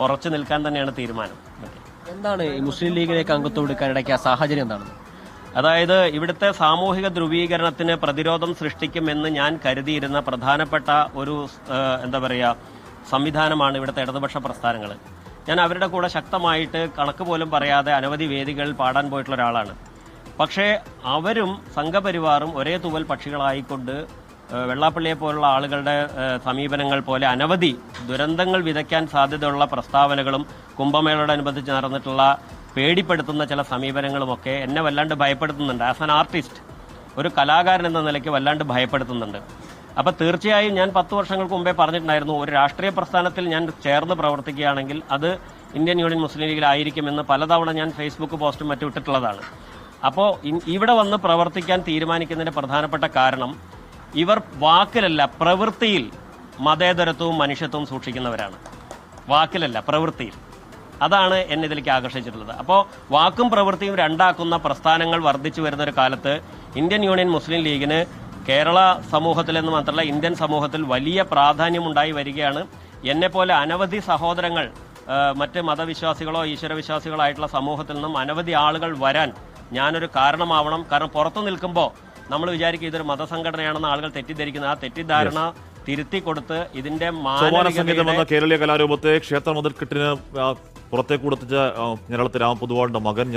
ഉറച്ചു നിൽക്കാൻ തന്നെയാണ് തീരുമാനം. എന്താണ് ഈ മുസ്ലിം ലീഗിലേക്ക് അംഗത്വം എടുക്കാൻ ഇടയ്ക്ക് സാഹചര്യം എന്താണ്? അതായത് ഇവിടുത്തെ സാമൂഹിക ധ്രുവീകരണത്തിന് പ്രതിരോധം സൃഷ്ടിക്കുമെന്ന് ഞാൻ കരുതിയിരുന്ന പ്രധാനപ്പെട്ട ഒരു സംവിധാനമാണ് ഇവിടുത്തെ ഇടതുപക്ഷ പ്രസ്ഥാനങ്ങൾ. ഞാൻ അവരുടെ കൂടെ ശക്തമായിട്ട് കണക്ക് പോലും പറയാതെ അനവധി വേദികളിൽ പാടാൻ പോയിട്ടുള്ള ഒരാളാണ്. പക്ഷേ അവരും സംഘപരിവാറും ഒരേ തൂവൽ പക്ഷികളായിക്കൊണ്ട് വെള്ളാപ്പള്ളിയെ പോലുള്ള ആളുകളുടെ സമീപനങ്ങൾ പോലെ അനവധി ദുരന്തങ്ങൾ വിതയ്ക്കാൻ സാധ്യതയുള്ള പ്രസ്താവനകളും കുംഭമേളയോടനുബന്ധിച്ച് നടന്നിട്ടുള്ള പേടിപ്പെടുത്തുന്ന ചില സമീപനങ്ങളുമൊക്കെ എന്നെ വല്ലാണ്ട് ഭയപ്പെടുത്തുന്നുണ്ട്. ആസ് ആൻ ആർട്ടിസ്റ്റ്, ഒരു കലാകാരൻ എന്ന നിലയ്ക്ക് വല്ലാണ്ട് ഭയപ്പെടുത്തുന്നുണ്ട്. അപ്പോൾ തീർച്ചയായും ഞാൻ 10 വർഷങ്ങൾക്ക് മുമ്പേ പറഞ്ഞിട്ടുണ്ടായിരുന്നു, ഒരു രാഷ്ട്രീയ പ്രസ്ഥാനത്തിൽ ഞാൻ ചേർന്ന് പ്രവർത്തിക്കുകയാണെങ്കിൽ അത് ഇന്ത്യൻ യൂണിയൻ മുസ്ലിം ലീഗിലായിരിക്കുമെന്ന് പലതവണ ഞാൻ ഫേസ്ബുക്ക് പോസ്റ്റും മറ്റും ഇട്ടിട്ടുള്ളതാണ്. അപ്പോൾ ഇവിടെ വന്ന് പ്രവർത്തിക്കാൻ തീരുമാനിക്കുന്നതിന്റെ പ്രധാനപ്പെട്ട കാരണം ഇവർ വാക്കിലല്ല പ്രവൃത്തിയിൽ മതേതരത്വവും മനുഷ്യത്വവും സൂക്ഷിക്കുന്നവരാണ്. വാക്കിലല്ല പ്രവൃത്തിയിൽ. അതാണ് എന്നെ ഇതിലേക്ക് ആകർഷിച്ചിട്ടുള്ളത്. അപ്പോൾ വാക്കും പ്രവൃത്തിയും രണ്ടാക്കുന്ന പ്രസ്ഥാനങ്ങൾ വർദ്ധിച്ചു വരുന്ന ഒരു കാലത്ത് ഇന്ത്യൻ യൂണിയൻ മുസ്ലിം ലീഗിന് കേരള സമൂഹത്തിലെന്ന് മാത്രമല്ല ഇന്ത്യൻ സമൂഹത്തിൽ വലിയ പ്രാധാന്യമുണ്ടായി വരികയാണ്. എന്നെപ്പോലെ അനവധി സഹോദരങ്ങൾ മറ്റ് മതവിശ്വാസികളോ ഈശ്വരവിശ്വാസികളോ ആയിട്ടുള്ള സമൂഹത്തിൽ നിന്നും അനവധി ആളുകൾ വരാൻ ഞാനൊരു കാരണമാവണം. കാരണം പുറത്തു നിൽക്കുമ്പോൾ നമ്മൾ വിചാരിക്കും ഇതൊരു മതസംഘടനയാണെന്ന് ആളുകൾ തെറ്റിദ്ധരിക്കുന്നത്. ആ തെറ്റിദ്ധാരണ തിരുത്തി കൊടുത്ത് ഇതിന്റെ കേരളീയ കലാരൂപത്തെ ക്ഷേത്ര മുതൽക്കെട്ടിന് പുറത്തേക്ക് കൊടുത്തിച്ച കേരളത്തിൽ രാമപൊതുവാളിന്റെ മകൻ